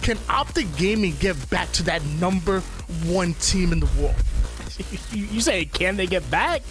can Optic Gaming get back to that #1 team in the world? You say, can they get back?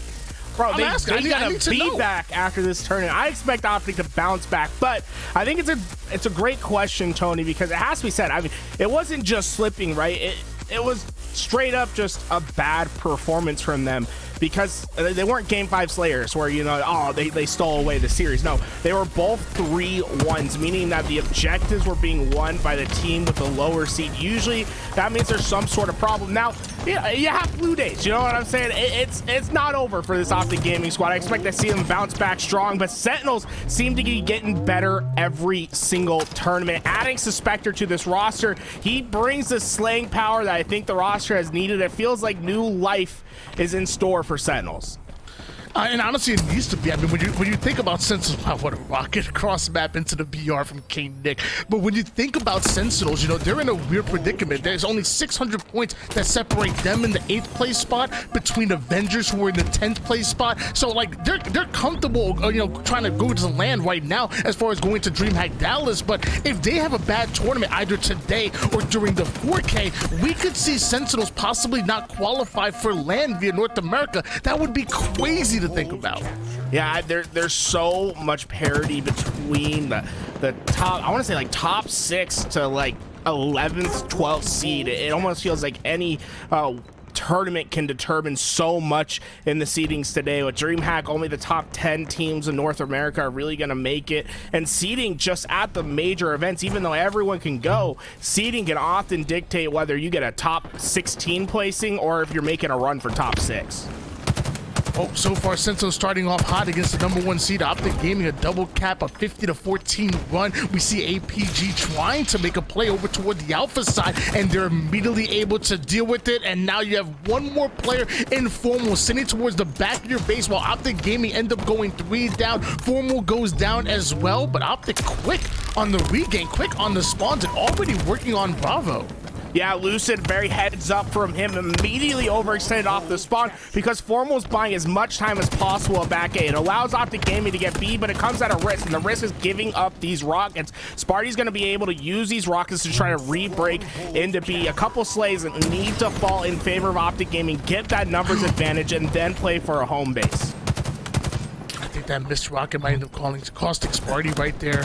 Bro, they gotta be back after this tournament. I expect Optic to bounce back, but I think it's a great question, Tony, because it has to be said. I mean, it wasn't just slipping, right? It was straight up just a bad performance from them, because they weren't Game 5 Slayers where, you know, oh, they stole away the series. No, they were both 3-1s, meaning that the objectives were being won by the team with the lower seed. Usually that means there's some sort of problem. Now, yeah, you have blue days, you know what I'm saying? It's not over for this Optic Gaming squad. I expect to see them bounce back strong, but Sentinels seem to be getting better every single tournament. Adding Svspector to this roster, he brings the slaying power that I think the roster has needed. It feels like new life is in store for Sentinels. And honestly, it needs to be. I mean, when you think about Sentinels, wow, what a rocket cross map into the BR from KingNick. But when you think about Sentinels, you know, they're in a weird predicament. There's only 600 points that separate them in the 8th place spot between Avengers, who are in the 10th place spot. So like they're comfortable, you know, trying to go to land right now as far as going to DreamHack Dallas. But if they have a bad tournament either today or during the 4K, we could see Sentinels possibly not qualify for land via North America. That would be crazy to think about. Yeah, there's so much parity between the top, I want to say like top 6 to like 11th, 12th seed. It almost feels like any tournament can determine so much in the seedings today. With DreamHack, only the top 10 teams in North America are really going to make it, and seeding just at the major events, even though everyone can go, seeding can often dictate whether you get a top 16 placing or if you're making a run for top 6. Oh, so far, Sentinels starting off hot against the #1 seed. Optic Gaming a double cap, a 50-14 run. We see APG trying to make a play over toward the alpha side, and they're immediately able to deal with it. And now you have one more player in Formal sitting towards the back of your base, while Optic Gaming end up going 3 down. Formal goes down as well, but Optic quick on the regain, quick on the spawns, and already working on Bravo. Yeah, Lucid, very heads up from him, immediately overextended off the spawn because Formal's buying as much time as possible at back A. It allows Optic Gaming to get B, but it comes at a risk, and the risk is giving up these rockets. Sparty's going to be able to use these rockets to try to re-break into B. A couple slays that need to fall in favor of Optic Gaming, get that numbers advantage, and then play for a home base. I think that missed rocket might end up calling Caustic Sparty right there.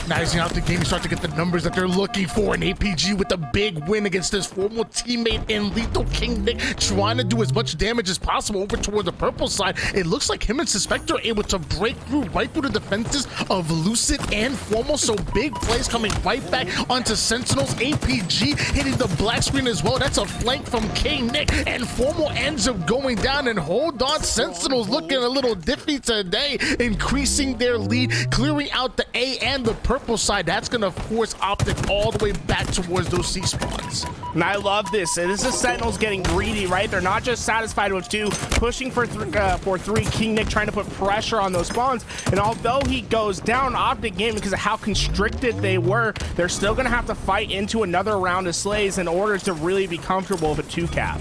Now he's out the game, start to get the numbers that they're looking for, and APG with a big win against this Formal teammate in Lethul. KingNick trying to do as much damage as possible over toward the purple side. It looks like him and Svspector are able to break through right through the defenses of Lucid and Formal, so big plays coming right back onto Sentinels. APG hitting the black screen as well. That's a flank from KingNick, and Formal ends up going down, and hold on, Sentinels looking a little diffy today, increasing their lead, clearing out the A and the purple side. That's going to force Optic all the way back towards those C spawns. And I love this. This is Sentinels getting greedy, right? They're not just satisfied with 2, pushing for 3. KingNick trying to put pressure on those spawns. And although he goes down, Optic Gaming, because of how constricted they were, they're still going to have to fight into another round of slays in order to really be comfortable with a 2 cap.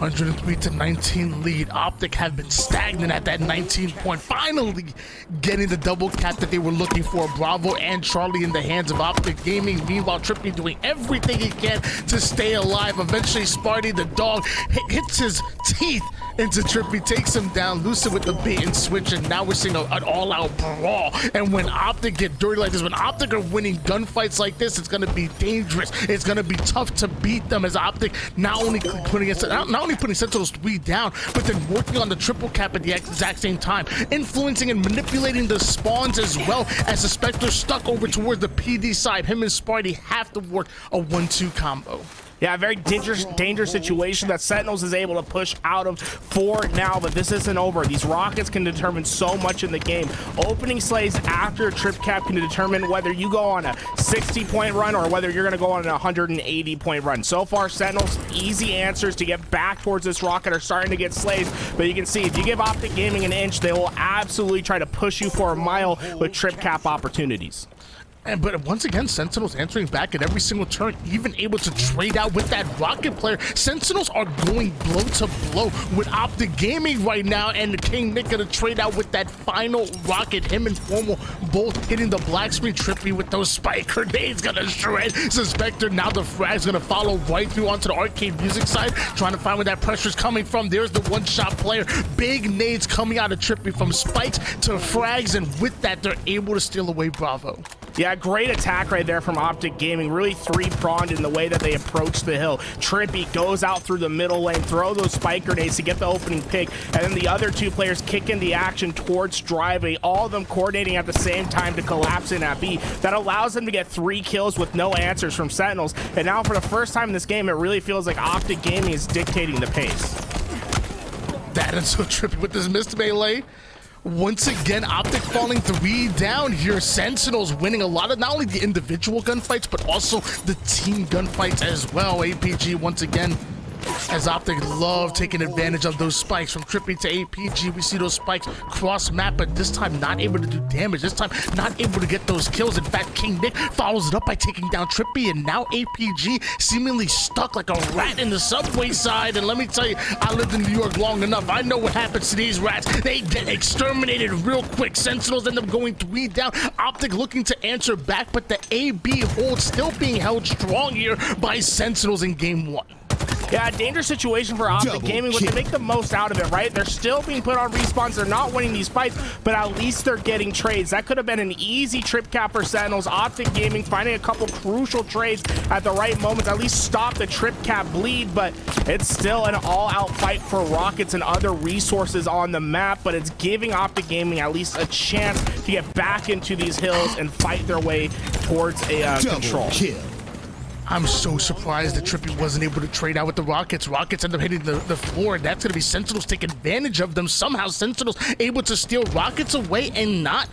103-19 lead. Optic have been stagnant at that 19 point, finally getting the double cap that they were looking for. Bravo and Charlie in the hands of Optic Gaming. Meanwhile, Trippy doing everything he can to stay alive. Eventually, Sparty the dog hits his teeth into Trippy, takes him down. Lucid with the bait and switch, and now we're seeing an all-out brawl. And when Optic get dirty like this, when Optic are winning gunfights like this, it's going to be dangerous. It's going to be tough to beat them, as Optic not only putting Sentinels 3 down, but then working on the triple cap at the exact same time, influencing and manipulating the spawns as well, as Svspector stuck over towards the PD side. Him and Sparty have to work a 1-2 combo. Yeah, a very dangerous situation that Sentinels is able to push out of for now, but this isn't over. These rockets can determine so much in the game. Opening slays after a trip cap can determine whether you go on a 60-point run or whether you're going to go on a 180-point run. So far, Sentinels' easy answers to get back towards this rocket are starting to get slays, but you can see if you give Optic Gaming an inch, they will absolutely try to push you for a mile with trip cap opportunities. But once again, Sentinels answering back at every single turn, even able to trade out with that Rocket player. Sentinels are going blow to blow with Optic Gaming right now, and the KingNick gonna trade out with that final Rocket. Him and Formal both hitting the black screen. Trippy with those spike grenades gonna shred Svspector. Now the frag's gonna follow right through onto the arcade music side, trying to find where that pressure's coming from. There's the one-shot player. Big nades coming out of Trippy from spikes to frags, and with that, they're able to steal away Bravo. Yeah, great attack right there from Optic Gaming. Really three-pronged in the way that they approach the hill. Trippy goes out through the middle lane, throw those spike grenades to get the opening pick, and then the other two players kick in the action towards driveway, all of them coordinating at the same time to collapse in at B. That allows them to get 3 kills with no answers from Sentinels. And now for the first time in this game, it really feels like Optic Gaming is dictating the pace. That is so Trippy with this missed melee. Once again, Optic falling 3 down here. Sentinels winning a lot of not only the individual gunfights, but also the team gunfights as well. APG once again, as Optic love taking advantage of those spikes from Trippy to APG. We see those spikes cross map, but this time not able to do damage. This time not able to get those kills. In fact, KingNick follows it up by taking down Trippy, and now APG seemingly stuck like a rat in the subway side. And let me tell you, I lived in New York long enough. I know what happens to these rats. They get exterminated real quick. Sentinels end up going 3 down. Optic looking to answer back, but the AB hold still being held strong here by Sentinels in game 1. Yeah, dangerous situation for Optic Gaming, but they make the most out of it, right? They're still being put on respawns. They're not winning these fights, but at least they're getting trades. That could have been an easy trip cap for Sentinels. Optic Gaming finding a couple crucial trades at the right moments, at least stop the trip cap bleed, but it's still an all-out fight for rockets and other resources on the map, but it's giving Optic Gaming at least a chance to get back into these hills and fight their way towards a control. I'm so surprised that Trippy wasn't able to trade out with the Rockets. Rockets end up hitting the floor, and that's going to be Sentinels take advantage of them. Somehow Sentinels able to steal Rockets away and not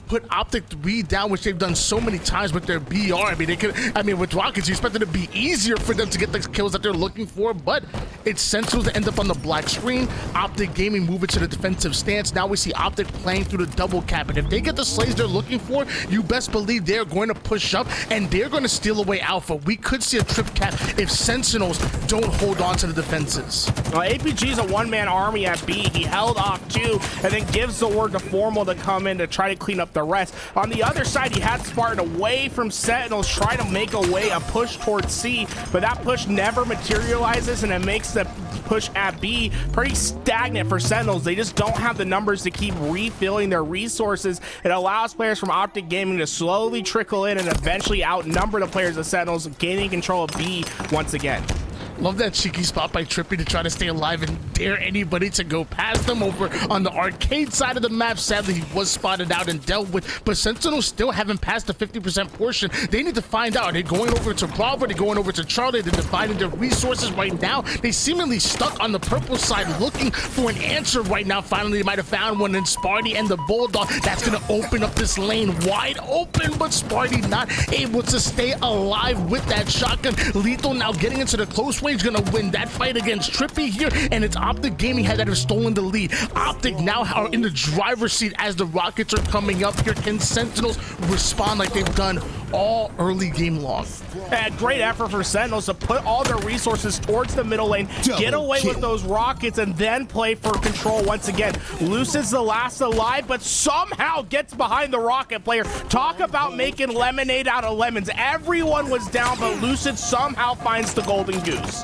put Optic 3 down, which they've done so many times with their BR. I mean, with Rockets, you expect it to be easier for them to get the kills that they're looking for, but it's Sentinels that end up on the black screen. Optic Gaming moving to the defensive stance. Now we see Optic playing through the double cap, and if they get the slays they're looking for, you best believe they're going to push up, and they're going to steal away Alpha. We could see a trip cap if Sentinels don't hold on to the defenses. APG is a one-man army at B. He held off 2, and then gives the word to Formal to come in to try to clean up the rest. On the other side, he had Sparty away from Sentinels, trying to make a push towards C, but that push never materializes, and it makes the push at B pretty stagnant for Sentinels. They just don't have the numbers to keep refilling their resources. It allows players from Optic Gaming to slowly trickle in and eventually outnumber the players of Sentinels, gaining control of B once again. Love that cheeky spot by Trippy to try to stay alive and dare anybody to go past them over on the arcade side of the map. Sadly, he was spotted out and dealt with, but Sentinels still haven't passed the 50% portion. They need to find out. They're going over to Bravo, they're going over to Charlie, they're dividing their resources right now. They seemingly stuck on the purple side looking for an answer right now. Finally, they might have found one in Sparty and the Bulldog. That's going to open up this lane wide open, but Sparty not able to stay alive with that shotgun. Lethul now getting into the close range, gonna win that fight against Trippy here, and it's Optic Gaming that have stolen the lead. Optic now are in the driver's seat as the Rockets are coming up here. Can Sentinels respond like they've done all early game long? And great effort for Sentinels to put all their resources towards the middle lane, get away with those Rockets, and then play for control once again. Lucid's the last alive, but somehow gets behind the Rocket player. Talk about making lemonade out of lemons. Everyone was down, but Lucid somehow finds the golden goose.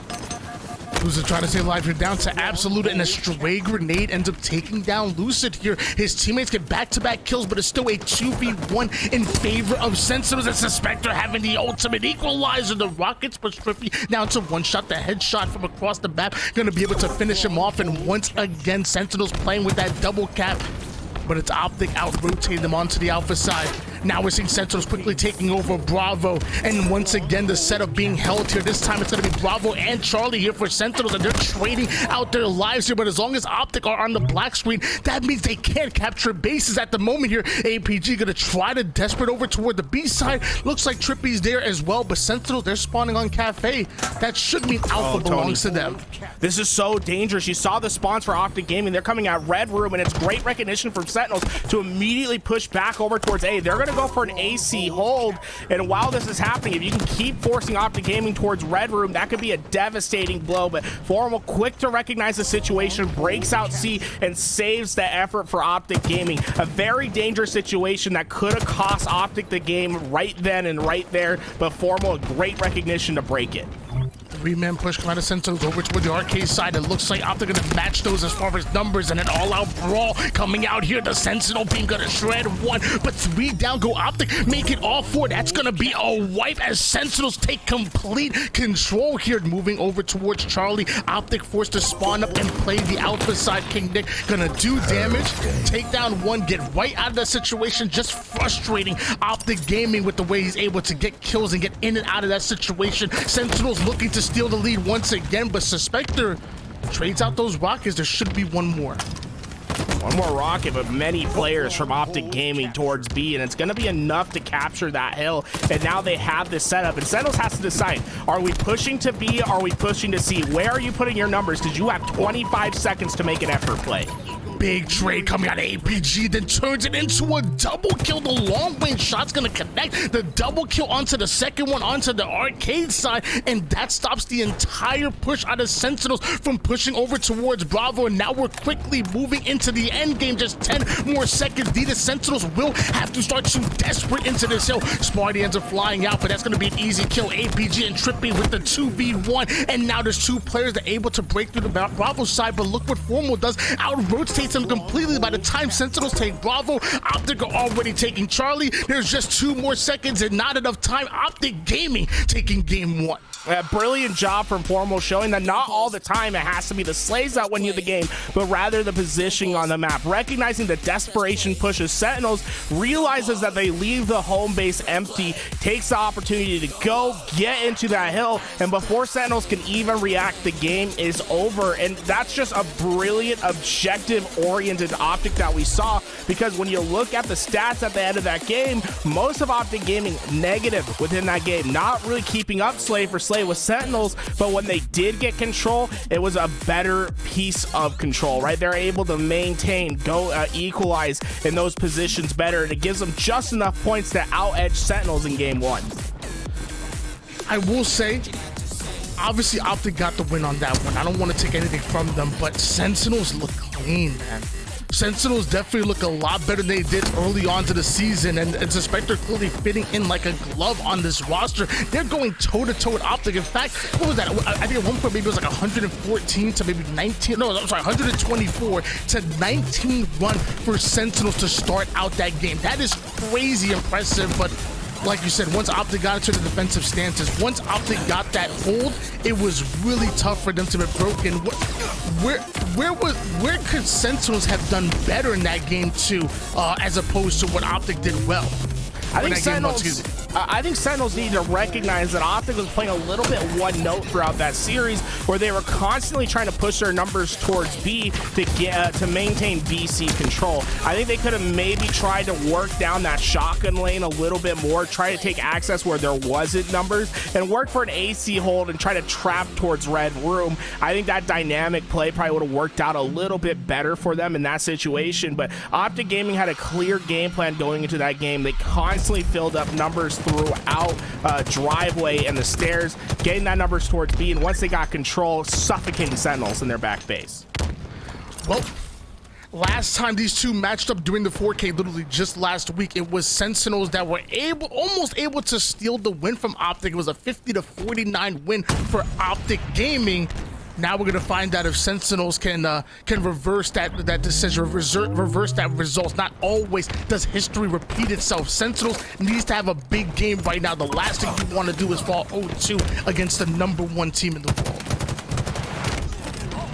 Lucid trying to stay alive here, down to Absolute, and a stray grenade ends up taking down Lucid here. His teammates get back-to-back kills, but it's still a 2v1 in favor of Sentinels, and Svspector having the ultimate equalizer. The Rockets push Trippy down to one shot, the headshot from across the map, gonna be able to finish him off, and once again, Sentinels playing with that double cap, but it's Optic out-rotating them onto the Alpha side. Now we're seeing Sentinels quickly taking over Bravo, and once again the setup being held here. This time it's going to be Bravo and Charlie here for Sentinels, and they're trading out their lives here, but as long as Optic are on the black screen, that means they can't capture bases at the moment here. APG going to try to desperate over toward the B side. Looks like Trippy's there as well, but Sentinels, they're spawning on Cafe. That should mean Alpha belongs to them. This is so dangerous. You saw the spawns for Optic Gaming. They're coming out Red Room, and it's great recognition from Sentinels to immediately push back over towards A. They're going to to go for an AC hold. And while this is happening, if you can keep forcing Optic Gaming towards Red Room, that could be a devastating blow. But Formal, quick to recognize the situation, breaks out C and saves the effort for Optic Gaming. A very dangerous situation that could have cost Optic the game right then and right there, but Formal, a great recognition to break it. Three-man push coming out of Sentinels over toward the arcade side. It looks like Optic gonna match those as far as numbers, and an all-out brawl coming out here. The Sentinel beam gonna shred one, but three down go Optic, make it all four. That's gonna be a wipe as Sentinels take complete control here. Moving over towards Charlie, Optic forced to spawn up and play the alpha side. KingNick gonna do damage, take down one, get right out of that situation. Just frustrating Optic Gaming with the way he's able to get kills and get in and out of that situation. Sentinels looking to steal the lead once again, but Svspector trades out those rockets. There should be one more. One more rocket, but many players from Optic Gaming towards B, and it's going to be enough to capture that hill. And now they have this setup, and Sentinels has to decide, are we pushing to B, are we pushing to C? Where are you putting your numbers? Because you have 25 seconds to make an effort play. Big trade coming out of APG, then turns it into a double kill. The long range shot's gonna connect. The double kill onto the second one onto the arcade side, and that stops the entire push out of Sentinels from pushing over towards Bravo. And now we're quickly moving into the end game. Just 10 more seconds. The Sentinels will have to start to desperate into this hill. Sparty ends up flying out, but that's gonna be an easy kill. APG and Trippy with the 2v1, and now there's two players that are able to break through the Bravo side. But look what Formal does, out-rotates him completely. By the time Sentinels take Bravo, Optic are already taking Charlie. There's just 2 more seconds and not enough time. Optic Gaming taking game 1. A brilliant job from Formal, showing that not all the time it has to be the slays that win you the game, but rather the positioning on the map. Recognizing the desperation pushes, Sentinels realizes that they leave the home base empty, takes the opportunity to go get into that hill, and before Sentinels can even react, the game is over. And that's just a brilliant, objective-oriented Optic that we saw, because when you look at the stats at the end of that game, most of Optic Gaming negative within that game, not really keeping up slay for slay with Sentinels, but when they did get control, it was a better piece of control, right? They're able to maintain, go equalize in those positions better, and it gives them just enough points to out-edge Sentinels in game 1. I will say, obviously Optic got the win on that one. I don't want to take anything from them, but Sentinels look clean, man. Sentinels definitely look a lot better than they did early on to the season, and Svspector clearly fitting in like a glove on this roster. They're going toe-to-toe with Optic. In fact, what was that? I think at one point maybe it was like 114 to maybe 19. No, I'm sorry, 124 to 19 run for Sentinels to start out that game. That is crazy impressive, but like you said, once Optic got into the defensive stances, once Optic got that hold, it was really tough for them to be broken. Where could Sentinels have done better in that game too, as opposed to what Optic did well? I think Sentinels need to recognize that Optic was playing a little bit one note throughout that series, where they were constantly trying to push their numbers towards B to get to maintain BC control. I think they could have maybe tried to work down that shotgun lane a little bit more, try to take access where there wasn't numbers, and work for an AC hold and try to trap towards Red Room. I think that dynamic play probably would have worked out a little bit better for them in that situation, but Optic Gaming had a clear game plan going into that game. They constantly filled up numbers throughout driveway and the stairs, getting that numbers towards B, and once they got control, suffocating Sentinels in their back base. Well, last time these two matched up during the 4K, literally just last week, it was Sentinels that were almost able to steal the win from Optic. It was a 50-49 win for Optic Gaming. Now we're gonna find out if Sentinels can reverse that decision, reverse that result. Not always does history repeat itself. Sentinels needs to have a big game right now. The last thing you want to do is fall 0-2 against the #1 team in the world.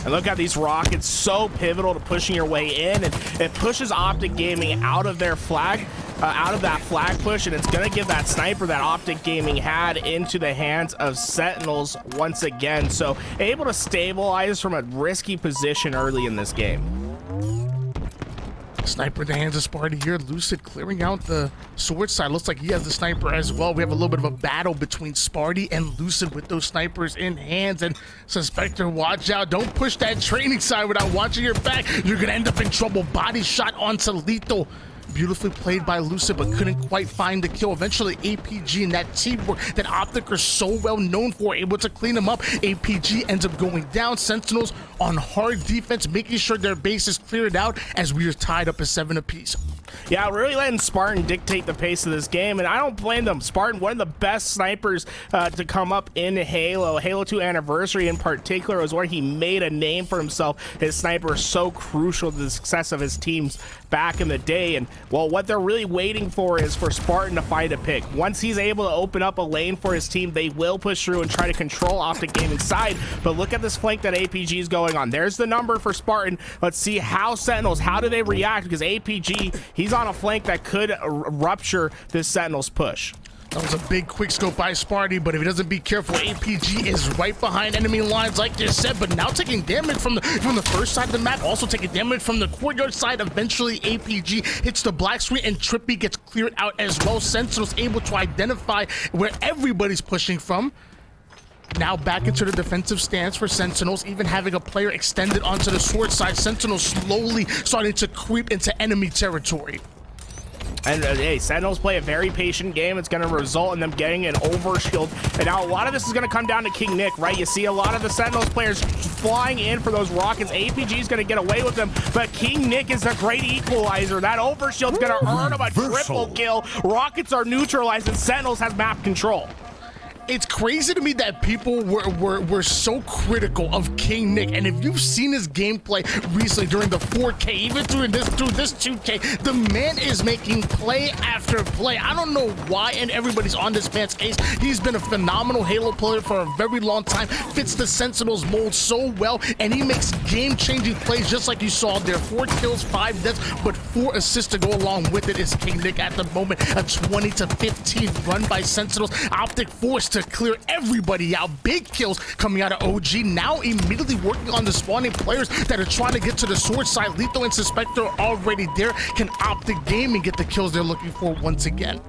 And look at these rockets, so pivotal to pushing your way in, and it pushes Optic Gaming out of their flag, out of that flag push, and it's gonna give that sniper that Optic Gaming had into the hands of Sentinels once again. So able to stabilize from a risky position early in this game. Sniper in the hands of Sparty here. Lucid clearing out the sword side. Looks like he has the sniper as well. We have a little bit of a battle between Sparty and Lucid with those snipers in hands. And Svspector, watch out. Don't push that training side without watching your back. You're going to end up in trouble. Body shot onto Lethul. Beautifully played by Lucid, but couldn't quite find the kill. Eventually, APG and that teamwork that Optic are so well known for, able to clean them up. APG ends up going down. Sentinels on hard defense, making sure their base is cleared out as we are tied up at 7 apiece. Yeah, really letting Spartan dictate the pace of this game, and I don't blame them. Spartan, one of the best snipers to come up in Halo. Halo 2 Anniversary in particular was where he made a name for himself. His sniper is so crucial to the success of his teams back in the day, and well, what they're really waiting for is for Spartan to find a pick. Once he's able to open up a lane for his team, they will push through and try to control Optic game inside. But look at this flank that APG is going on. There's the number for Spartan. Let's see how Sentinels, how do they react? Because APG, he's on a flank that could rupture this Sentinels push. That was a big quick scope by Sparty, but if he doesn't be careful, APG is right behind enemy lines like you said, but now taking damage from the first side of the map, also taking damage from the courtyard side. Eventually APG hits the black screen and Trippy gets cleared out as well. Sentinels able to identify where everybody's pushing from. Now back into the defensive stance for Sentinels, even having a player extended onto the sword side. Sentinels slowly starting to creep into enemy territory. And hey, Sentinels play a very patient game. It's going to result in them getting an overshield. And now a lot of this is going to come down to KingNick, right? You see a lot of the Sentinels players flying in for those rockets. APG is going to get away with them, but KingNick is a great equalizer. That overshield's going to earn him a triple kill. Rockets are neutralized, and Sentinels has map control. It's crazy to me that people were so critical of KingNick, and if you've seen his gameplay recently during the 4K, even through this 2K, the man is making play after play. I don't know why, and everybody's on this man's case. He's been a phenomenal Halo player for a very long time, fits the Sentinels mold so well, and he makes game-changing plays just like you saw there. 4 kills, 5 deaths, but 4 assists to go along with it is KingNick at the moment. A 20-15 run by Sentinels. Optic forced to clear everybody out. Big kills coming out of OG. Now immediately working on the spawning players that are trying to get to the sword side. Lethul and Svspector are already there. Can Optic Gaming get the kills they're looking for once again?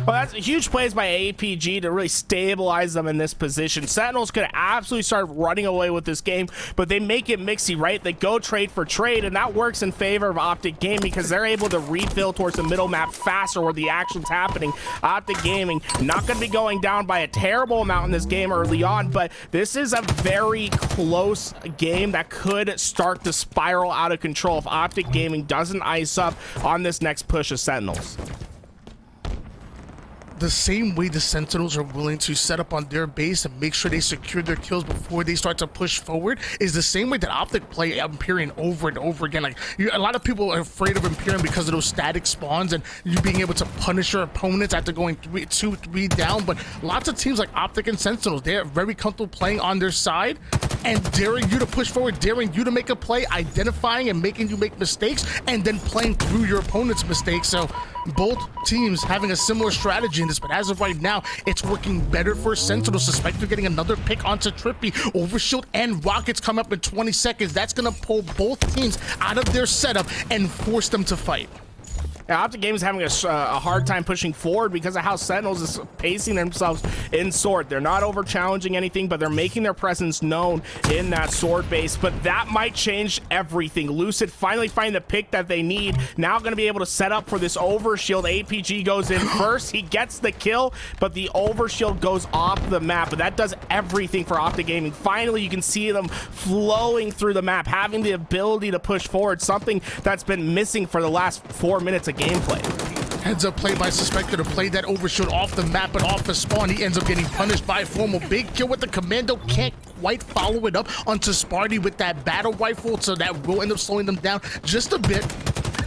Well, that's huge plays by APG to really stabilize them in this position. Sentinels could absolutely start running away with this game, but they make it mixy, right? They go trade for trade, and that works in favor of Optic Gaming because they're able to refill towards the middle map faster where the action's happening. Optic Gaming not going to be going down by a terrible amount in this game early on, but this is a very close game that could start to spiral out of control if Optic Gaming doesn't ice up on this next push of Sentinels. The same way the Sentinels are willing to set up on their base and make sure they secure their kills before they start to push forward is the same way that Optic play Empyrean over and over again. Like a lot of people are afraid of Empyrean because of those static spawns and you being able to punish your opponents after going 2-3 down, but lots of teams like Optic and Sentinels, they're very comfortable playing on their side and daring you to push forward, daring you to make a play, identifying and making you make mistakes, and then playing through your opponent's mistakes. So both teams having a similar strategy in this, but as of right now, it's working better for Sentinels. Svspector getting another pick onto Trippy. Overshield and rockets come up in 20 seconds. That's going to pull both teams out of their setup and force them to fight. Now, Optic Gaming is having a hard time pushing forward because of how Sentinels is pacing themselves in sword. They're not over challenging anything, but they're making their presence known in that sword base. But that might change everything. Lucid finally find the pick that they need. Now going to be able to set up for this overshield. APG goes in first. He gets the kill, but the overshield goes off the map. But that does everything for Optic Gaming. Finally, you can see them flowing through the map, having the ability to push forward, something that's been missing for the last 4 minutes of gameplay. Heads up play by Svspector to play that overshield off the map and off the spawn. He ends up getting punished by Formal. Big kill with the commando. Can't quite follow it up onto Sparty with that battle rifle, so that will end up slowing them down just a bit.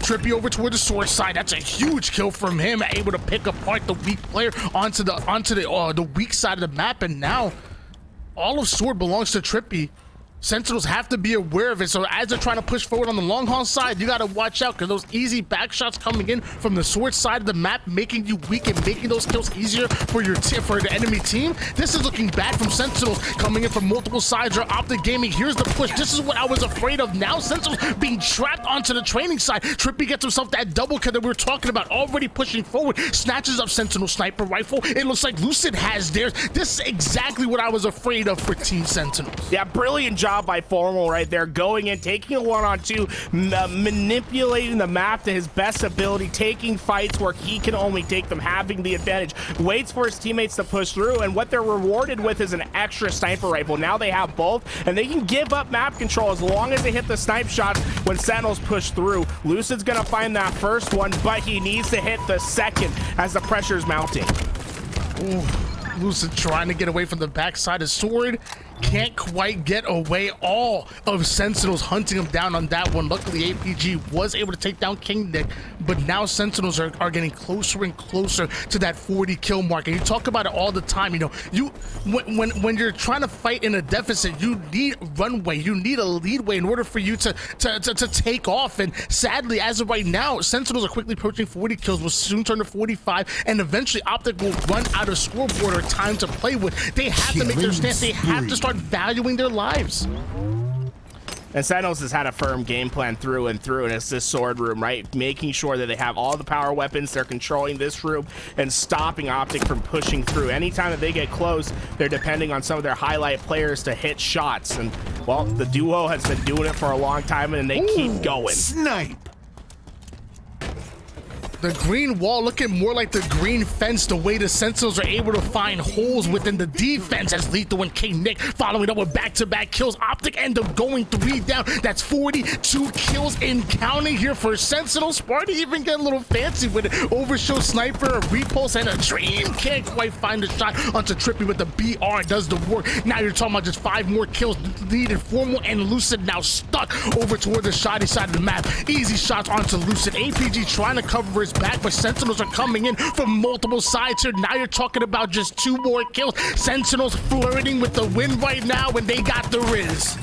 Trippy over toward the sword side. That's a huge kill from him, able to pick apart the weak player onto the weak side of the map, and now all of sword belongs to Trippy. Sentinels have to be aware of it, so as they're trying to push forward on the long haul side, you got to watch out because those easy back shots coming in from the sword side of the map, making you weak and making those kills easier for the enemy team. This is looking bad from Sentinels, coming in from multiple sides. Or Optic Gaming, here's the push. This is what I was afraid of. Now Sentinels being trapped onto the training side. Trippy gets himself that double kill that we were talking about, already pushing forward, snatches up Sentinel sniper rifle. It looks like Lucid has theirs. This is exactly what I was afraid of for Team Sentinels. Yeah, brilliant job job by Formal right there, going in, taking a 1-on-2, manipulating the map to his best ability, taking fights where he can only take them, having the advantage, waits for his teammates to push through, and what they're rewarded with is an extra sniper rifle. Now they have both, and they can give up map control as long as they hit the snipe shots when Sentinels push through. Lucid's gonna find that first one, but he needs to hit the second as the pressure's mounting. Ooh, Lucid trying to get away from the backside of Sword. Can't quite get away. All of Sentinels hunting him down on that one. Luckily, APG was able to take down KingNick, but now Sentinels are getting closer and closer to that 40 kill mark. And you talk about it all the time. You know, when you're trying to fight in a deficit, you need runway, you need a leadway in order for you to take off. And sadly, as of right now, Sentinels are quickly approaching 40 kills, will soon turn to 45, and eventually Optic will run out of scoreboard or time to play with. They have to make their stance. They have to start valuing their lives. And Sentinels has had a firm game plan through and through, and it's this sword room, right? Making sure that they have all the power weapons, they're controlling this room and stopping Optic from pushing through. Anytime that they get close, they're depending on some of their highlight players to hit shots. And, well, the duo has been doing it for a long time, and they keep going. Snipe! The green wall looking more like the green fence, the way the Sentinels are able to find holes within the defense as Lethul and KingNick following up with back-to-back kills. Optic end up going 3 down. That's 42 kills in counting here for Sentinels. Sparty even get a little fancy with it. Overshow sniper, a repulse, and a dream. Can't quite find the shot onto Trippy, but the BR does the work. Now you're talking about just 5 more kills needed. Formal and Lucid now stuck over toward the shoddy side of the map. Easy shots onto Lucid. APG trying to cover his back, but Sentinels are coming in from multiple sides here. Now you're talking about just 2 more kills. Sentinels flirting with the win right now, and they got the Riz.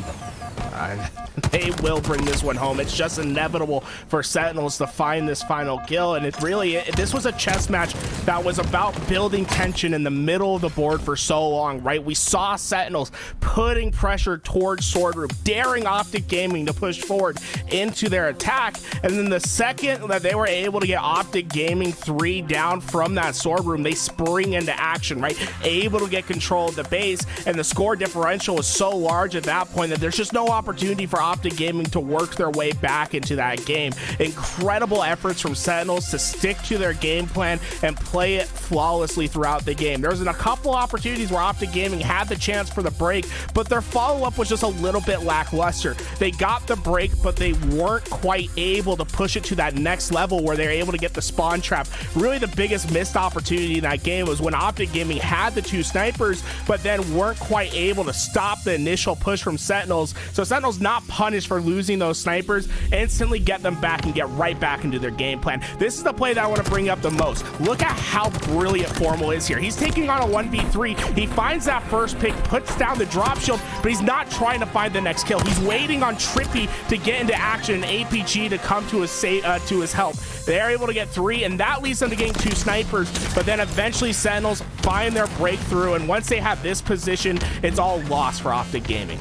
They will bring this one home. It's just inevitable for Sentinels to find this final kill, and this was a chess match that was about building tension in the middle of the board for so long, right? We saw Sentinels putting pressure towards Sword Room, daring Optic Gaming to push forward into their attack, and then the second that they were able to get Optic Gaming 3 down from that Sword Room, they spring into action, right? Able to get control of the base, and the score differential was so large at that point that there's just no opportunity for Optic Gaming to work their way back into that game. Incredible efforts from Sentinels to stick to their game plan and play it flawlessly throughout the game. There was a couple opportunities where Optic Gaming had the chance for the break, but their follow-up was just a little bit lackluster. They got the break, but they weren't quite able to push it to that next level where they're able to get the spawn trap. Really the biggest missed opportunity in that game was when Optic Gaming had the 2 snipers, but then weren't quite able to stop the initial push from Sentinels. So Sentinels not punished for losing those snipers, instantly get them back and get right back into their game plan. This is the play that I want to bring up the most. Look at how brilliant Formal is here. He's taking on a 1v3. He finds that first pick, puts down the drop shield, but he's not trying to find the next kill. He's waiting on Trippy to get into action and APG to come to his help. They're able to get 3, and that leads them to getting 2 snipers, but then eventually Sentinels find their breakthrough, and once they have this position, it's all lost for Optic Gaming.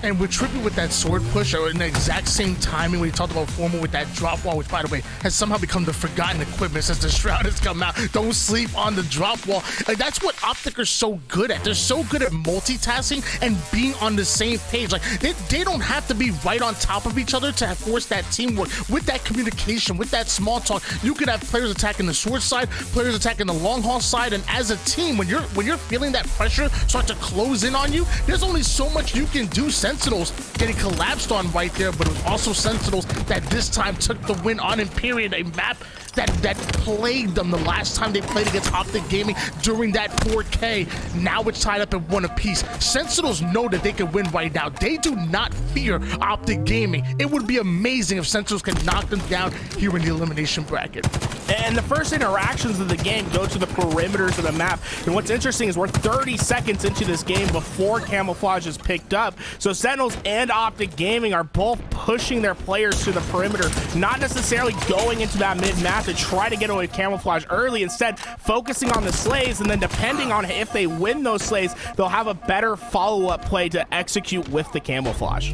And with Trippy with that sword push, or in the exact same timing when he talked about Formal with that drop wall, which by the way has somehow become the forgotten equipment since the Shroud has come out. Don't sleep on the drop wall. Like, that's what Optic are so good at. They're so good at multitasking and being on the same page. Like they don't have to be right on top of each other to force that teamwork. With that communication, with that small talk, you could have players attacking the sword side, players attacking the long haul side, and as a team, when you're feeling that pressure start to close in on you, there's only so much you can do. Sentinels getting collapsed on right there, but it was also Sentinels that this time took the win on Imperium, a map that plagued them the last time they played against Optic Gaming during that 4K. Now it's tied up at 1 apiece. Sentinels know that they can win right now. They do not fear Optic Gaming. It would be amazing if Sentinels can knock them down here in the elimination bracket. And the first interactions of the game go to the perimeters of the map. And what's interesting is we're 30 seconds into this game before camouflage is picked up. So Sentinels and Optic Gaming are both pushing their players to the perimeter, not necessarily going into that mid-map to try to get away with camouflage early, instead focusing on the slays, and then depending on if they win those slays, they'll have a better follow-up play to execute with the camouflage.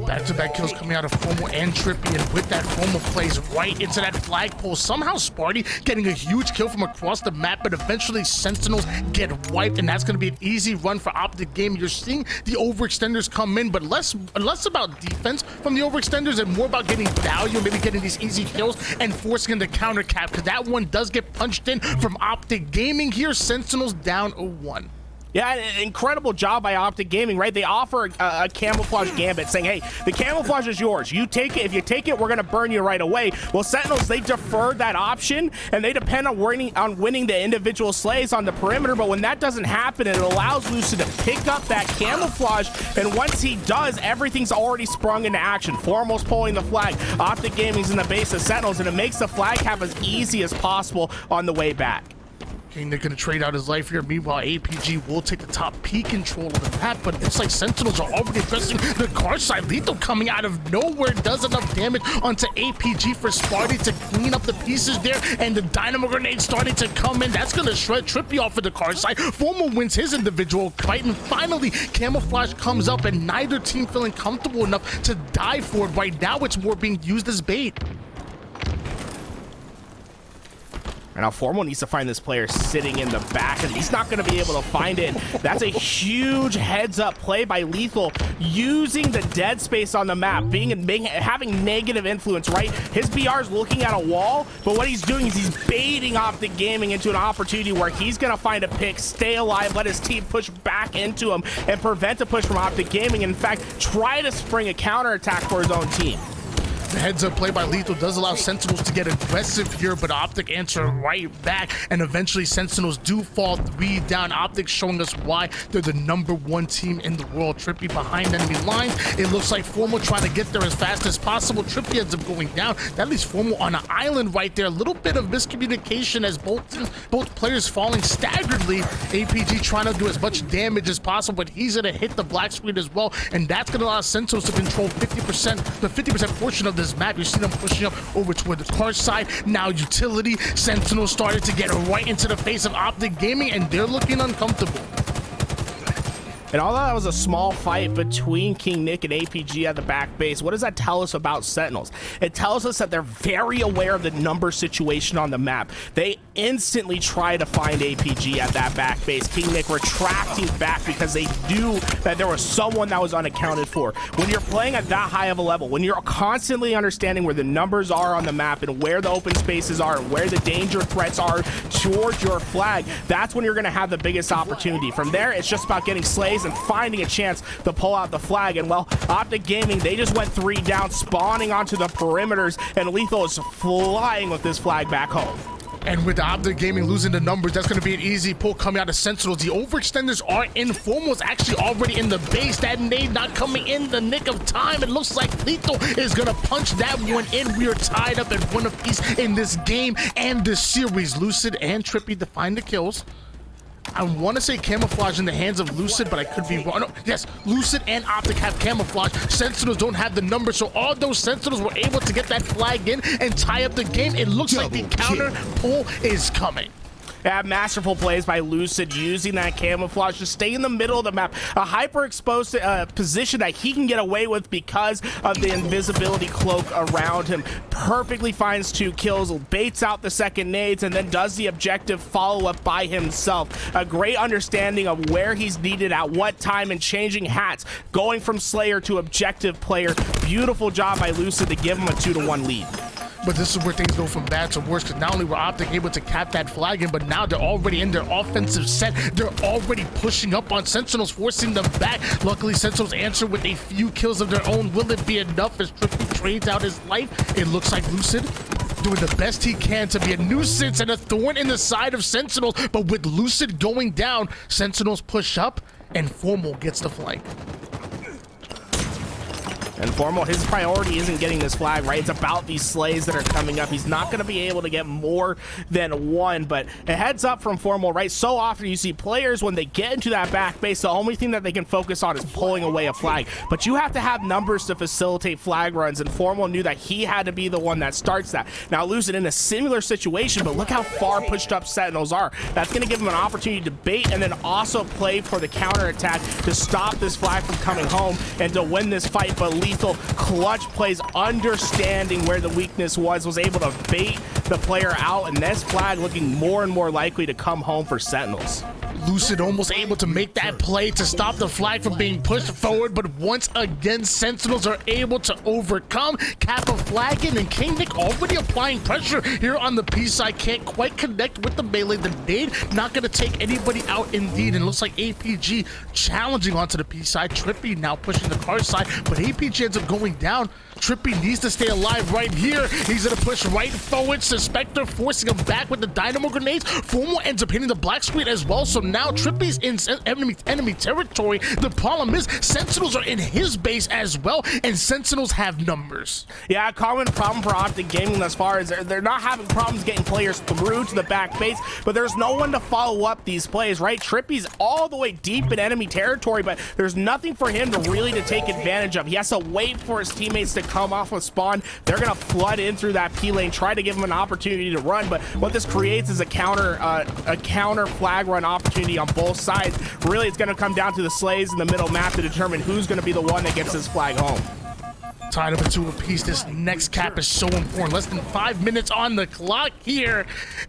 Back-to-back kills coming out of Formal and Trippy, and with that, Formal plays right into that flagpole. Somehow Sparty getting a huge kill from across the map, but eventually Sentinels get wiped, and that's going to be an easy run for Optic Game. You're seeing the overextenders come in, but less about defense from the overextenders and more about getting value, maybe getting these easy kills and forcing in the counter cap, because that one does get punched in from Optic Gaming here. Sentinels down 0-1. Yeah, an incredible job by Optic Gaming, right? They offer a camouflage gambit saying, hey, the camouflage is yours. You take it. If you take it, we're going to burn you right away. Well, Sentinels, they deferred that option, and they depend on winning the individual slays on the perimeter. But when that doesn't happen, it allows Lucid to pick up that camouflage. And once he does, everything's already sprung into action. Formal's pulling the flag. Optic Gaming's in the base of Sentinels, and it makes the flag cap as easy as possible on the way back. KingNick gonna trade out his life here. Meanwhile, APG will take the top P control of the map, but it's like Sentinels are already addressing the car side. Lethul coming out of nowhere does enough damage onto APG for Sparty to clean up the pieces there, and the dynamo grenade starting to come in. That's gonna shred Trippy off of the car side. Formal wins his individual fight, and finally, camouflage comes up, and neither team feeling comfortable enough to die for it. Right now, it's more being used as bait. And now Formal needs to find this player sitting in the back, and he's not going to be able to find it. That's a huge heads-up play by Lethul, using the dead space on the map, having negative influence, right? His BR is looking at a wall, but what he's doing is he's baiting Optic Gaming into an opportunity where he's going to find a pick, stay alive, let his team push back into him, and prevent a push from Optic Gaming. In fact, try to spring a counterattack for his own team. The heads-up play by Lethul does allow Sentinels to get aggressive here, but Optic answer right back, and eventually Sentinels do fall 3 down. Optic showing us why they're the #1 team in the world. Trippy behind enemy lines. It looks like Formal trying to get there as fast as possible. Trippy ends up going down. That leaves Formal on an island right there. A little bit of miscommunication as both players falling staggeredly. APG trying to do as much damage as possible, but he's going to hit the black screen as well, and that's going to allow Sentinels to control the 50% portion of this map. You see them pushing up over toward the car side. Now utility. Sentinels started to get right into the face of Optic Gaming, and they're looking uncomfortable. And although that was a small fight between KingNick and APG at the back base, what does that tell us about Sentinels? It tells us that they're very aware of the number situation on the map. They instantly try to find APG at that back base. KingNick retracting back because they knew that there was someone that was unaccounted for. When you're playing at that high of a level, when you're constantly understanding where the numbers are on the map and where the open spaces are and where the danger threats are towards your flag, that's when you're going to have the biggest opportunity. From there, it's just about getting slays and finding a chance to pull out the flag. And well, Optic Gaming, they just went 3 down, spawning onto the perimeters, and Lethul is flying with this flag back home. And with Optic Gaming losing the numbers, that's going to be an easy pull coming out of Sentinels. The overextenders are in. Formal's actually already in the base. That nade not coming in the nick of time. It looks like Lethul is going to punch that one in. We are tied up at 1 apiece in this game and this series. Lucid and Trippy to find the kills. I want to say camouflage in the hands of Lucid, but I could be wrong. No, yes, Lucid and Optic have camouflage. Sentinels don't have the numbers, so all those Sentinels were able to get that flag in and tie up the game. It looks like the counter pull is coming. Yeah, masterful plays by Lucid, using that camouflage to stay in the middle of the map. A hyper-exposed position that he can get away with because of the invisibility cloak around him. Perfectly finds 2 kills, baits out the second nades, and then does the objective follow-up by himself. A great understanding of where he's needed at what time and changing hats, going from Slayer to objective player. Beautiful job by Lucid to give him a 2-1 lead. But this is where things go from bad to worse, because not only were Optic able to cap that flag in, but now they're already in their offensive set. They're already pushing up on Sentinels, forcing them back. Luckily, Sentinels answer with a few kills of their own. Will it be enough as Trippy trades out his life? It looks like Lucid doing the best he can to be a nuisance and a thorn in the side of Sentinels. But with Lucid going down, Sentinels push up, and Formal gets the flank. And Formal, his priority isn't getting this flag, right? It's about these slays that are coming up. He's not going to be able to get more than 1, but a heads up from Formal, right? So often you see players, when they get into that back base, the only thing that they can focus on is pulling away a flag. But you have to have numbers to facilitate flag runs, and Formal knew that he had to be the one that starts that. Now, Lucid in a similar situation, but look how far pushed up Sentinels are. That's going to give him an opportunity to bait and then also play for the counterattack to stop this flag from coming home and to win this fight. But Lethul, clutch plays, understanding where the weakness was able to bait the player out, and this flag looking more and more likely to come home for Sentinels. Lucid almost able to make that play to stop the flag from being pushed forward, but once again, Sentinels are able to overcome. Kappa flagging, and KingNick already applying pressure here on the P side. Can't quite connect with the melee. The nade not going to take anybody out indeed, and it looks like APG challenging onto the P side. Trippy now pushing the car side, but APG ends up going down. Trippy needs to stay alive right here. He's going to push right forward. Svspector forcing him back with the dynamo grenades. Formal ends up hitting the black screen as well, so now Trippy's in enemy territory. The problem is Sentinels are in his base as well, and Sentinels have numbers. Yeah, a common problem for Optic Gaming as far as they're not having problems getting players through to the back base, but there's no one to follow up these plays, right? Trippy's all the way deep in enemy territory, but there's nothing for him to really take advantage of. He has to wait for his teammates to come off of spawn. They're gonna flood in through that P lane, try to give him an opportunity to run, but what this creates is a counter flag run opportunity on both sides. Really, it's gonna come down to the slays in the middle map to determine who's gonna be the one that gets this flag home. Tied up into a piece. This next cap is so important. Less than 5 minutes on the clock here,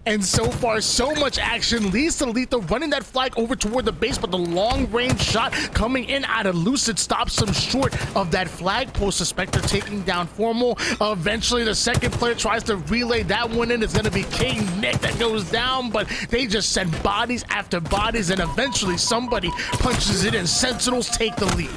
and so far so much action leads to Lethul running that flag over toward the base, but the long range shot coming in out of Lucid stops him short of that flag post. Svspector taking down Formal. Eventually the second player tries to relay that one in. It's going to be KingNick that goes down, but they just send bodies after bodies, and eventually somebody punches it in. Sentinels take the lead.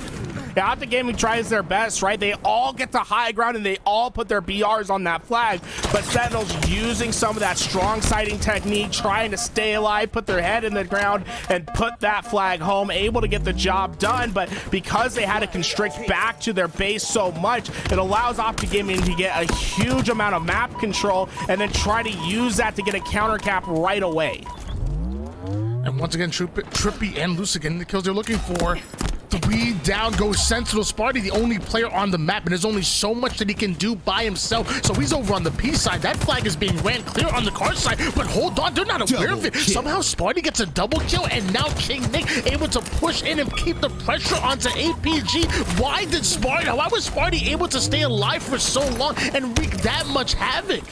Yeah, Optic Gaming tries their best, right? They all get to high ground and they all put their BRs on that flag, but Sentinels using some of that strong sighting technique, trying to stay alive, put their head in the ground and put that flag home, able to get the job done. But because they had to constrict back to their base so much, it allows Optic Gaming to get a huge amount of map control and then try to use that to get a counter cap right away. And once again, Trippy and Lucid getting the kills they're looking for. 3 down goes Sentinel. Sparty, the only player on the map, and there's only so much that he can do by himself. So he's over on the P side. That flag is being ran clear on the car side, but hold on, they're not aware of it. Somehow Sparty gets a double kill, and now KingNick able to push in and keep the pressure onto APG. Why was Sparty able to stay alive for so long and wreak that much havoc?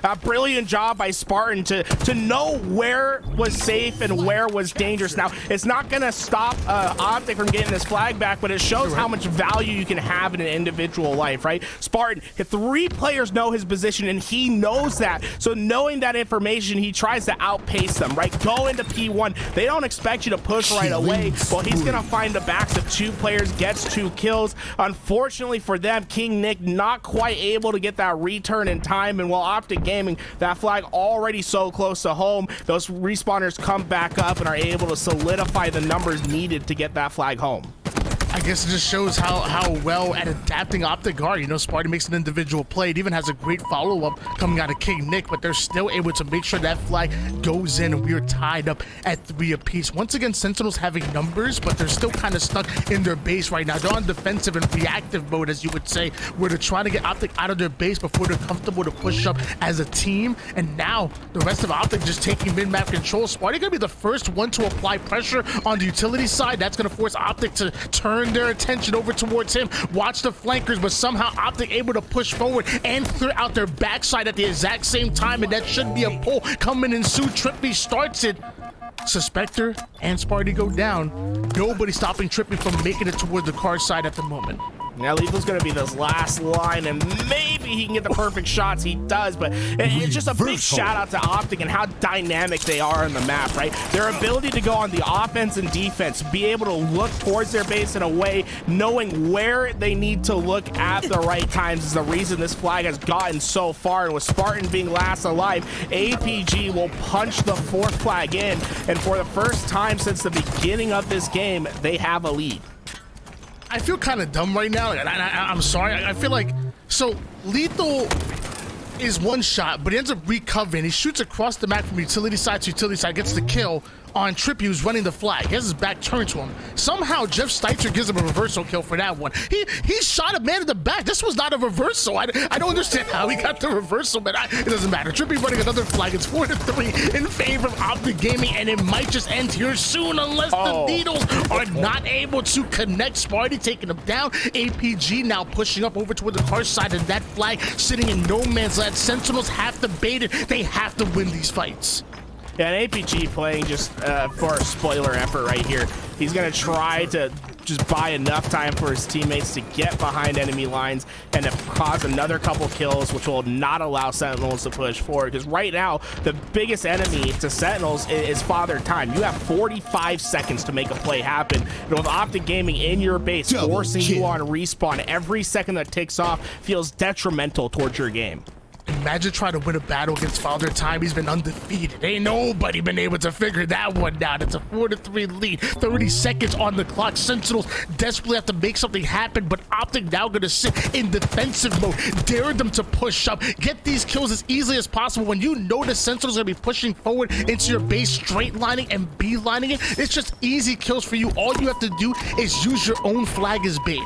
A brilliant job by Spartan to know where was safe and where was dangerous. Now, it's not going to stop Optic from getting this flag back, but it shows how much value you can have in an individual life, right? Spartan, 3 players know his position, and he knows that. So knowing that information, he tries to outpace them, right? Go into P1. They don't expect you to push right away. Well, he's going to find the backs of 2 players, gets 2 kills. Unfortunately for them, KingNick not quite able to get that return in time, and while Optic Gaming, that flag already so close to home, those respawners come back up and are able to solidify the numbers needed to get that flag home. I guess it just shows how well at adapting Optic are. You know, Sparty makes an individual play. It even has a great follow-up coming out of KingNick, but they're still able to make sure that flag goes in, and we are tied up at 3 apiece. Once again, Sentinels having numbers, but they're still kind of stuck in their base right now. They're on defensive and reactive mode, as you would say, where they're trying to get Optic out of their base before they're comfortable to push up as a team. And now the rest of Optic just taking mid-map control. Sparty gonna be the first one to apply pressure on the utility side. That's gonna force Optic to turn their attention over towards him. Watch the flankers, but somehow Optic able to push forward and clear out their backside at the exact same time, and that should be a pull coming in soon. Trippy starts it. Svspector and Sparty go down. Nobody stopping Trippy from making it towards the car side at the moment. Now Lethul's going to be this last line, and maybe he can get the perfect shots. He does, but it's just a big shout out to Optic and how dynamic they are on the map, right? Their ability to go on the offense and defense, be able to look towards their base in a way, knowing where they need to look at the right times is the reason this flag has gotten so far. And with Spartan being last alive, APG will punch the 4th flag in, and for the first time since the beginning of this game, they have a lead. I feel kind of dumb right now. I'm sorry. I feel like, so Lethul is one shot, but he ends up recovering. He shoots across the map from utility side to utility side, gets the kill. on Trippy, who's running the flag. He has his back turned to him. Somehow Jeff Svspector gives him a reversal kill for that one. He shot a man in the back. This was not a reversal. I don't understand how he got the reversal, but it doesn't matter. Trippy running another flag. It's 4-3 in favor of Optic Gaming, and it might just end here soon unless the Needles are not able to connect. Sparty taking them down. APG now pushing up over toward the car side, and that flag sitting in no man's land. Sentinels have to bait it. They have to win these fights. Yeah, an APG playing just for a spoiler effort right here. He's going to try to just buy enough time for his teammates to get behind enemy lines and to cause another couple kills, which will not allow Sentinels to push forward. Because right now, the biggest enemy to Sentinels is Father Time. You have 45 seconds to make a play happen. And with Optic Gaming in your base, forcing you on respawn, every second that ticks off feels detrimental towards your game. Imagine trying to win a battle against Father Time. He's been undefeated. Ain't nobody been able to figure that one out. It's a 4-3 lead. 30 seconds on the clock. Sentinels desperately have to make something happen, but Optic now going to sit in defensive mode. Dare them to push up. Get these kills as easily as possible. When you know the Sentinels are going to be pushing forward into your base, straight lining and beelining it, it's just easy kills for you. All you have to do is use your own flag as bait.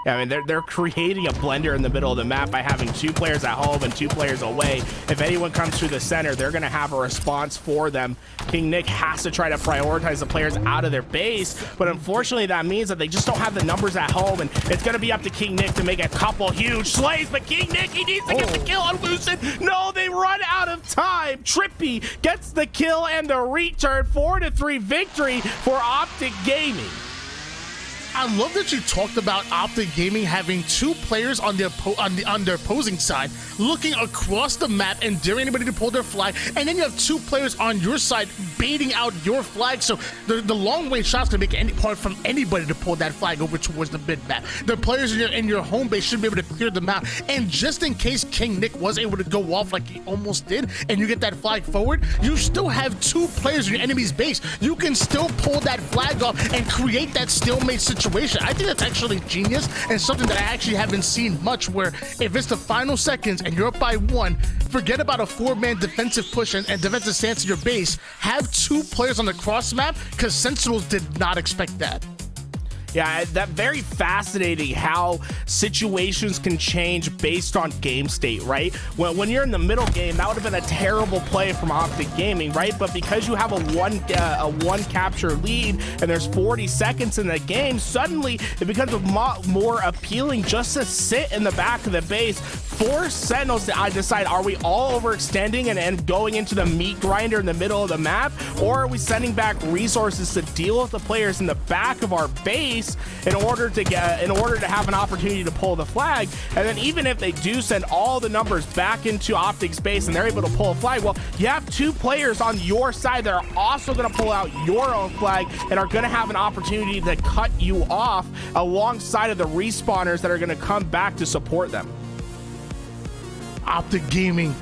I mean, they're creating a blender in the middle of the map by having 2 players at home and 2 players away. If anyone comes through the center, they're going to have a response for them. KingNick has to try to prioritize the players out of their base, but unfortunately that means that they just don't have the numbers at home, and it's going to be up to KingNick to make a couple huge slays, but KingNick, he needs to get the kill on Lucid. No, they run out of time. Trippy gets the kill and the return. 4-3 victory for Optic Gaming. I love that you talked about Optic Gaming having 2 players on their opposing side looking across the map and daring anybody to pull their flag, and then you have 2 players on your side baiting out your flag. So the long range shots can make any part from anybody to pull that flag over towards the mid map. The players in your home base should be able to clear them out, and just in case KingNick was able to go off like he almost did and you get that flag forward, you still have 2 players in your enemy's base. You can still pull that flag off and create that stalemate situation. I think that's actually genius and something that I actually haven't seen much, where if it's the final seconds and you're up by 1, forget about a 4-man defensive push and defensive stance in your base. Have 2 players on the cross map, because Sentinels did not expect that. Yeah, that very fascinating how situations can change based on game state, right? When you're in the middle game, that would have been a terrible play from Optic Gaming, right? But because you have a one capture lead and there's 40 seconds in the game, suddenly it becomes more appealing just to sit in the back of the base, force Sentinels to decide, are we all overextending and going into the meat grinder in the middle of the map, or are we sending back resources to deal with the players in the back of our base in order to have an opportunity to pull the flag? And then even if they do send all the numbers back into Optic's base and they're able to pull a flag, well, you have 2 players on your side that are also going to pull out your own flag and are going to have an opportunity to cut you off alongside of the respawners that are going to come back to support them. Optic Gaming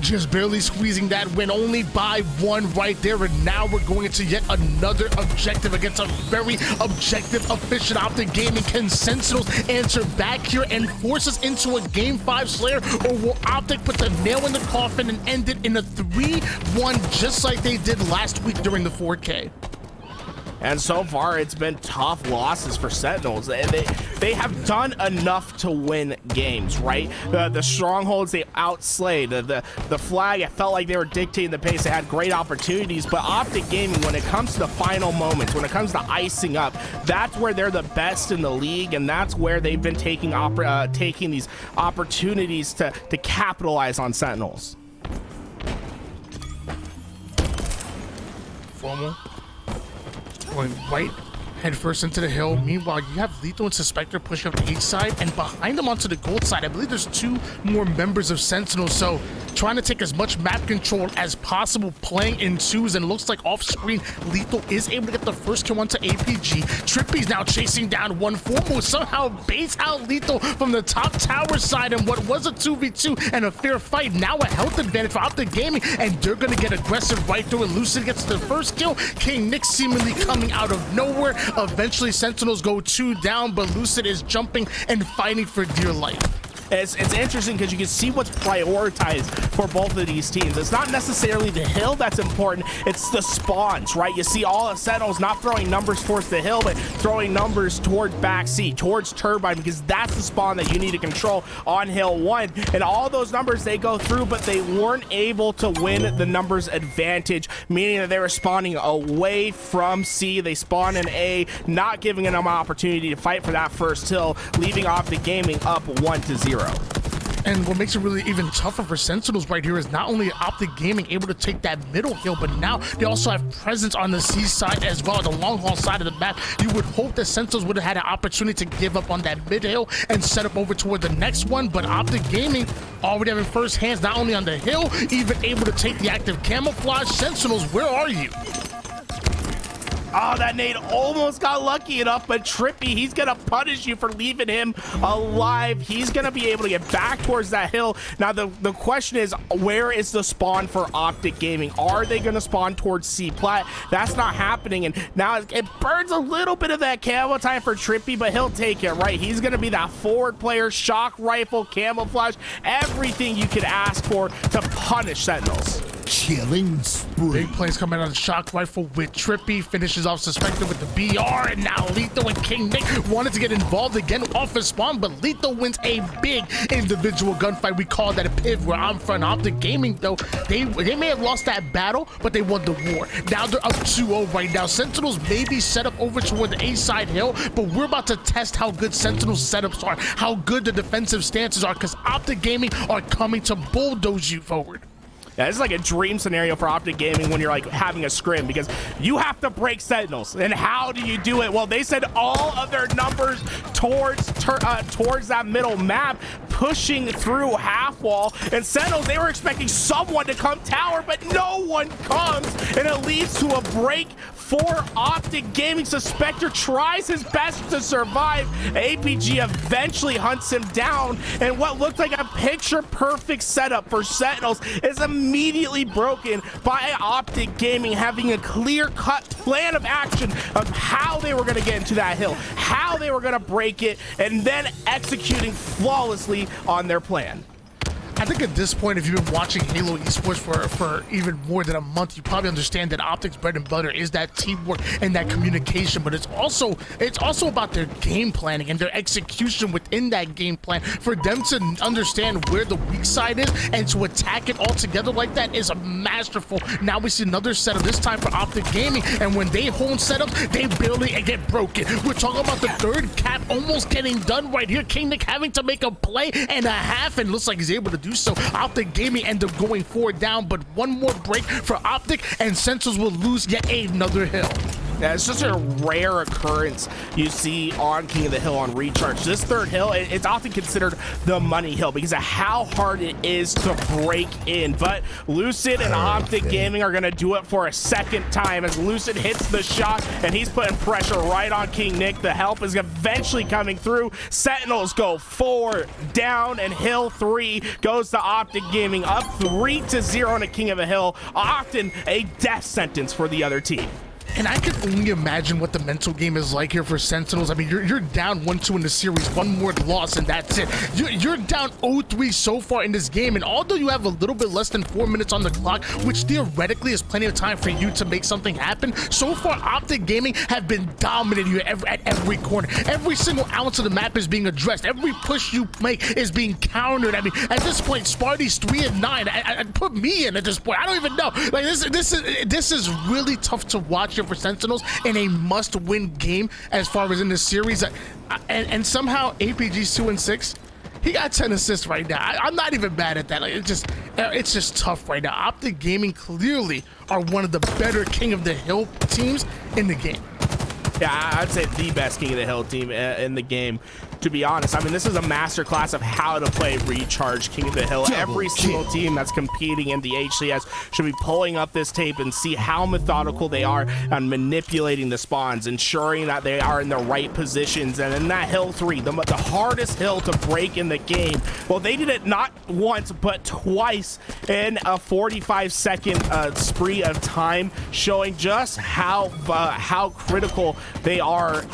just barely squeezing that win, only by 1 right there, and now we're going into yet another objective against a very objective, efficient Optic Gaming. Can Sentinels answer back here and force us into a Game 5 Slayer, or will Optic put the nail in the coffin and end it in a 3-1 just like they did last week during the 4K? And so far, it's been tough losses for Sentinels. They have done enough to win games, right? The Strongholds, they outslayed. The flag, it felt like they were dictating the pace. They had great opportunities, but Optic Gaming, when it comes to the final moments, when it comes to icing up, that's where they're the best in the league, and that's where they've been taking these opportunities to capitalize on Sentinels. Formal. Going right head first into the hill. Meanwhile, you have Lethul and Svspector pushing up the east side, and behind them onto the gold side, I believe there's 2 more members of Sentinels. So trying to take as much map control as possible, playing in 2s, and it looks like off screen, Lethul is able to get the first kill onto APG. Trippy's now chasing down 1 foremost, somehow baits out Lethul from the top tower side, and what was a 2v2 and a fair fight, now a health advantage for Optic Gaming, and they're gonna get aggressive right through it. Lucid gets the first kill, KingNick seemingly coming out of nowhere. Eventually Sentinels go 2 down, but Lucid is jumping and fighting for dear life. it's interesting because you can see what's prioritized for both of these teams. It's not necessarily the hill that's important, it's the spawns, right? You see all the Sentinels not throwing numbers towards the hill, but throwing numbers towards backseat, towards turbine, because that's the spawn that you need to control on hill 1. And all those numbers, they go through, but they weren't able to win the numbers advantage, meaning that they were spawning away from C. They spawn in A, not giving them an opportunity to fight for that first hill, leaving Optic Gaming up 1-0. And what makes it really even tougher for Sentinels right here is not only Optic Gaming able to take that middle hill, but now they also have presence on the C side as well, the long haul side of the map. You would hope that Sentinels would have had an opportunity to give up on that mid hill and set up over toward the next one, but Optic Gaming already having first hands not only on the hill, even able to take the active camouflage. Sentinels, where are you? Oh, that nade almost got lucky enough, but Trippy, he's going to punish you for leaving him alive. He's going to be able to get back towards that hill. Now, the question is, where is the spawn for Optic Gaming? Are they going to spawn towards C-Plat? That's not happening, and now it burns a little bit of that camo time for Trippy, but he'll take it, right? He's going to be that forward player, shock rifle, camouflage, everything you could ask for to punish Sentinels. Killing spree. Big plays coming out of the shock rifle with Trippy, finishes off Svspector with the BR, and now Lethul and KingNick wanted to get involved again off his spawn, but Lethul wins a big individual gunfight. We call that a piv where I'm from. Optic Gaming, though, they may have lost that battle, but they won the war. Now they're up 2-0 right now. Sentinels may be set up over toward the A side hill, but we're about to test how good Sentinels setups are, how good the defensive stances are, because Optic Gaming are coming to bulldoze you forward. Yeah, this is like a dream scenario for Optic Gaming when you're like having a scrim, because you have to break Sentinels. And how do you do it? Well, they send all of their numbers towards that middle map, pushing through half wall. And Sentinels, they were expecting someone to come tower, but no one comes, and it leads to a break for Optic Gaming. Svspector tries his best to survive. APG eventually hunts him down, and what looked like a picture-perfect setup for Sentinels is immediately broken by Optic Gaming having a clear-cut plan of action of how they were going to get into that hill, how they were going to break it, and then executing flawlessly on their plan. I think at this point, if you've been watching Halo esports for even more than a month, you probably understand that Optic's bread and butter is that teamwork and that communication, but it's also about their game planning and their execution within that game plan. For them to understand where the weak side is and to attack it all together like that is a masterful. Now we see another setup, this time for Optic Gaming, and when they hone setups, they barely get broken. We're talking about the third cap almost getting done right here. KingNick having to make a play and a half, and looks like he's able to do so. Optic Gaming end up going 4 down, but one more break for Optic, and Sentinels will lose yet another hill. Yeah, it's just a rare occurrence you see on King of the Hill on recharge. This third hill, it's often considered the money hill because of how hard it is to break in. But Lucid and Optic Gaming are going to do it for a second time as Lucid hits the shot, and he's putting pressure right on KingNick. The help is eventually coming through. Sentinels go 4 down, and hill 3 goes to Optic Gaming, up 3-0 in a King of the Hill. Often a death sentence for the other team. And I can only imagine what the mental game is like here for Sentinels. I mean, you're down 1-2 in the series, one more loss, and that's it. You're down 0-3 so far in this game, and although you have a little bit less than 4 minutes on the clock, which theoretically is plenty of time for you to make something happen, so far Optic Gaming have been dominating you at every corner. Every single ounce of the map is being addressed. Every push you make is being countered. I mean, at this point, Sparty's 3-9. I'd put me in at this point. I don't even know. Like this is really tough to watch here for Sentinels in a must-win game as far as in the series, and somehow APG's 2-6. He got 10 assists right now. I'm not even mad at that. Like, it's just tough right now. Optic Gaming clearly are one of the better King of the Hill teams in the game. Yeah, I'd say the best King of the Hill team in the game, to be honest. I mean, this is a masterclass of how to play recharge King of the Hill. Every single team that's competing in the HCS should be pulling up this tape and see how methodical they are on manipulating the spawns, ensuring that they are in the right positions. And in that hill 3, the hardest hill to break in the game, well, they did it not once but twice in a 45-second spree of time, showing just how critical they are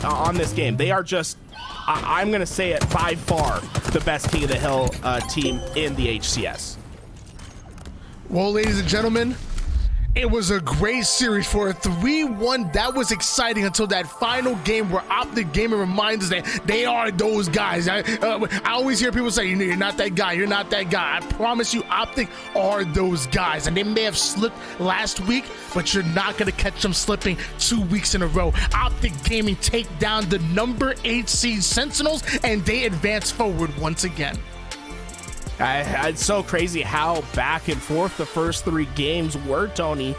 on this game. They are just I'm going to say it by far the best King of the Hill team in the HCS. Well, ladies and gentlemen, it was a great series for a 3-1. That was exciting until that final game where Optic Gaming reminds us that they are those guys. I always hear people say, you're not that guy, you're not that guy. I promise you, Optic are those guys. And they may have slipped last week, but you're not going to catch them slipping 2 weeks in a row. Optic Gaming take down the number 8 seed Sentinels, and they advance forward once again. It's so crazy how back and forth the first 3 games were, Tony,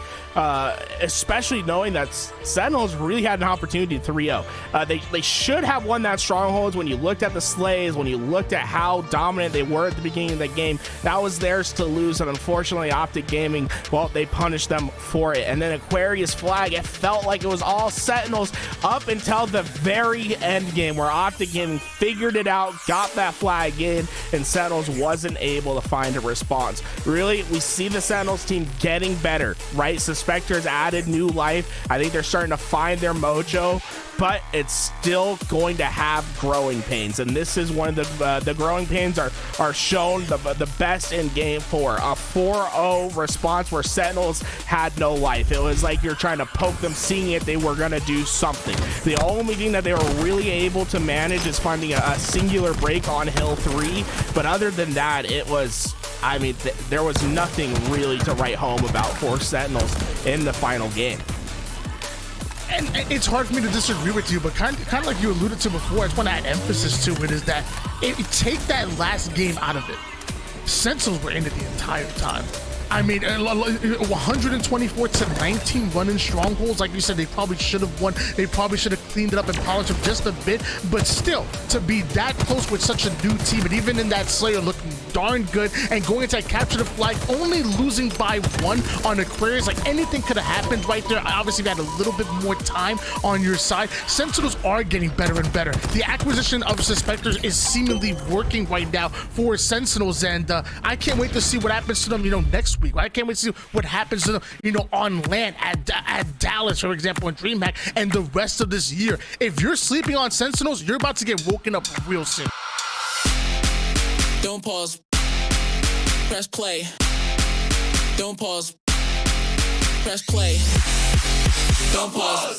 especially knowing that Sentinels really had an opportunity to 3-0. They should have won that Strongholds. When you looked at the slays, when you looked at how dominant they were at the beginning of the game, that was theirs to lose, and unfortunately Optic Gaming, well, they punished them for it. And then Aquarius flag, it felt like it was all Sentinels up until the very end game where Optic Gaming figured it out, got that flag in, and Sentinels wasn't able to find a response. Really, we see the Sentinels team getting better, right? Svspector's added new life. I think they're starting to find their mojo, but it's still going to have growing pains, and this is one of the growing pains are shown the best in game 4. A 4-0 response where Sentinels had no life. It was like you're trying to poke them, seeing it they were gonna do something. The only thing that they were really able to manage is finding a singular break on Hill 3, but other than that, it was, I mean, there was nothing really to write home about for Sentinels in the final game. And it's hard for me to disagree with you, but kind of like you alluded to before, I just want to add emphasis to it, is that take that last game out of it. Sentinels were in it the entire time. I mean, 124 to 19 running Strongholds. Like you said, they probably should have won. They probably should have cleaned it up and polished them just a bit. But still, to be that close with such a new team, and even in that Slayer looking darn good, and going into capture the flag, only losing by 1 on Aquarius, like anything could have happened right there. Obviously, you had a little bit more time on your side. Sentinels are getting better and better. The acquisition of Svspector is seemingly working right now for Sentinels, and I can't wait to see what happens to them, next week. I can't wait to see what happens to them, on land at Dallas, for example, in DreamHack, and the rest of this year. If you're sleeping on Sentinels, you're about to get woken up real soon. Don't pause. Press play. Don't pause. Press play. Don't pause.